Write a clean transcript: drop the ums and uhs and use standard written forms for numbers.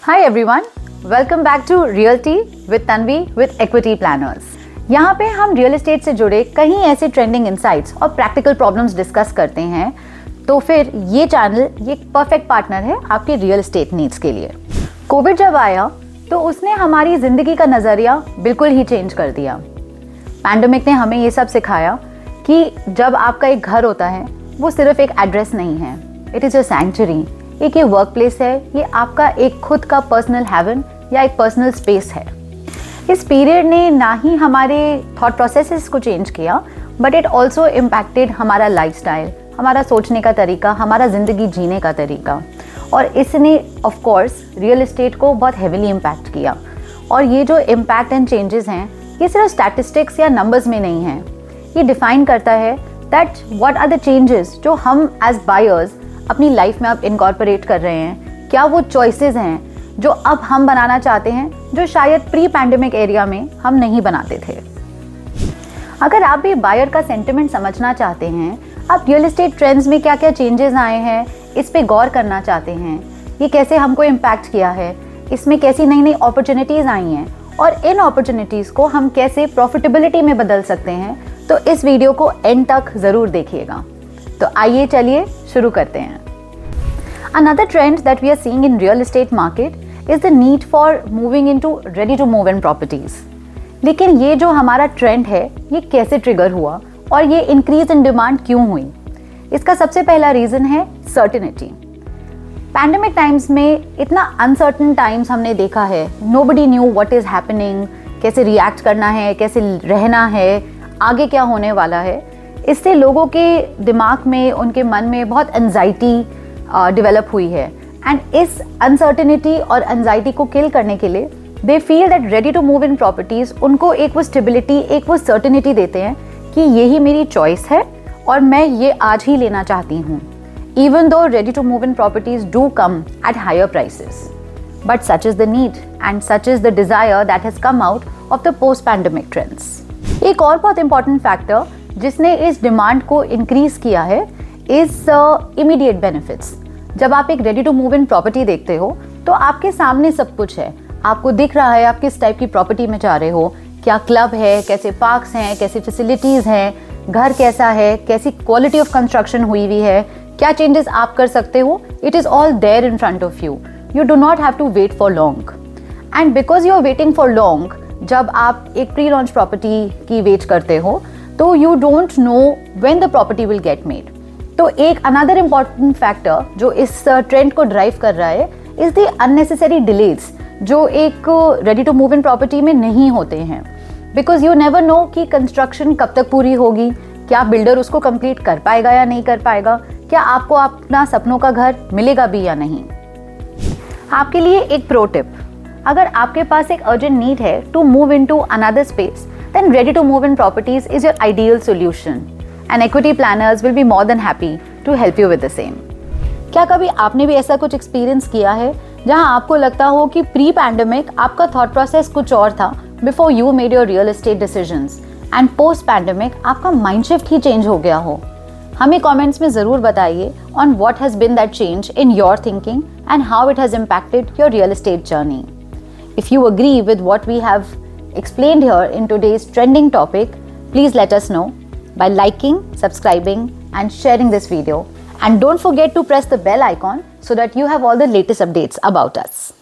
Hi everyone, welcome back to Realty with Tanvi with Equity Planners। यहाँ पे हम real estate से जुड़े कई ऐसे ट्रेंडिंग इंसाइट्स और प्रैक्टिकल प्रॉब्लम्स डिस्कस करते हैं। तो फिर ये चैनल ये परफेक्ट पार्टनर है आपके रियल एस्टेट नीड्स के लिए। कोविड जब आया तो उसने हमारी ज़िंदगी का नज़रिया बिल्कुल ही चेंज कर दिया। पैंडेमिक ने हमें ये सब सिखाया कि जब आपका एक घर होता है वो सिर्फ एक एड्रेस नहीं है, इट इज़ अ सैंक्चुरी। एक ये वर्क प्लेस है, ये आपका एक खुद का पर्सनल हेवन या एक पर्सनल स्पेस है। इस पीरियड ने ना ही हमारे थॉट प्रोसेसेस को चेंज किया, बट इट ऑल्सो इम्पैक्टेड हमारा लाइफस्टाइल, हमारा सोचने का तरीका, हमारा ज़िंदगी जीने का तरीका। और इसने ऑफ कोर्स रियल एस्टेट को बहुत हेविली इम्पैक्ट किया। और ये जो इम्पैक्ट एंड चेंजेस हैं, ये सिर्फ स्टैटिस्टिक्स या नंबर्स में नहीं हैं। ये डिफाइन करता है that what are the changes जो हम एज बायर्स अपनी लाइफ में अब इनकॉर्पोरेट कर रहे हैं। क्या वो चॉइसेस हैं जो अब हम बनाना चाहते हैं, जो शायद प्री पैंडेमिक एरिया में हम नहीं बनाते थे। अगर आप भी बायर का सेंटिमेंट समझना चाहते हैं, आप रियल एस्टेट ट्रेंड्स में क्या क्या चेंजेस आए हैं इस पे गौर करना चाहते हैं, ये कैसे हमको इम्पैक्ट किया है, इसमें कैसी नई नई अपॉर्चुनिटीज़ आई हैं और इन अपॉर्चुनिटीज़ को हम कैसे प्रॉफिटेबिलिटी में बदल सकते हैं, तो इस वीडियो को एंड तक ज़रूर देखिएगा। तो आइए चलिए शुरू करते हैं। Another trend that we are seeing in real estate market is the need for moving into ready to move in properties। लेकिन ये जो हमारा ट्रेंड है ये कैसे ट्रिगर हुआ और ये इंक्रीज इन डिमांड क्यों हुई? इसका सबसे पहला रीज़न है सर्टेनिटी। पैंडेमिक टाइम्स में इतना अनसर्टन टाइम्स हमने देखा है। Nobody knew what is happening, कैसे रिएक्ट करना है, कैसे रहना है, आगे क्या होने वाला है। इससे लोगों के दिमाग में, उनके मन में बहुत एंजाइटी डेवलप हुई है। एंड इस अनसर्टेनिटी और एंजाइटी को किल करने के लिए they feel that ready to move in properties उनको एक वो स्टेबिलिटी, एक वो सर्टेनिटी देते हैं कि यही मेरी चॉइस है और मैं ये आज ही लेना चाहती हूँ। Even though ready to move in properties do come at higher prices, but such is the need and such is the desire that has come out of the post pandemic trends. एक और बहुत important factor जिसने इस demand को increase किया है is immediate benefits. जब आप एक ready to move in property देखते हो तो आपके सामने सब कुछ है, आपको दिख रहा है आप किस टाइप की प्रॉपर्टी में जा रहे हो, क्या क्लब है, कैसे पार्क्स हैं, कैसी फैसिलिटीज़ हैं, घर कैसा है, कैसी क्वालिटी ऑफ कंस्ट्रक्शन हुई हुई है, क्या चेंजेस आप कर सकते हो। It is all there in front of you. You do not have to wait for long. And because you are waiting for long, जब आप एक प्री लॉन्च प्रॉपर्टी की वेट करते हो तो you don't know when the property will get made. तो एक another important factor जो इस ट्रेंड को ड्राइव कर रहा है इज द अननेसेसरी डिलेज जो एक ready to move in property में नहीं होते हैं। बिकॉज यू नेवर नो कि कंस्ट्रक्शन कब तक पूरी होगी, क्या बिल्डर उसको कंप्लीट कर पाएगा या नहीं कर पाएगा, क्या आपको अपना सपनों का घर मिलेगा भी या नहीं। आपके लिए एक प्रो टिप, अगर आपके पास एक अर्जेंट नीड है to move in to another space, then ready to move in properties is your ideal solution and equity planners will be more than happy to help you with the same। क्या कभी आपने भी ऐसा कुछ experience किया है जहां आपको लगता हो कि प्री पैंडेमिक आपका थॉट प्रोसेस कुछ और था before you made your real estate decisions and post pandemic आपका माइंड शिफ्ट ही चेंज हो गया हो? हमें कमेंट्स में ज़रूर बताइए on what has been that change in your thinking and how it has impacted your real estate journey. If you agree with what we have explained here in today's trending topic, please let us know by liking, subscribing and sharing this video. And don't forget to press the bell icon so that you have all the latest updates about us.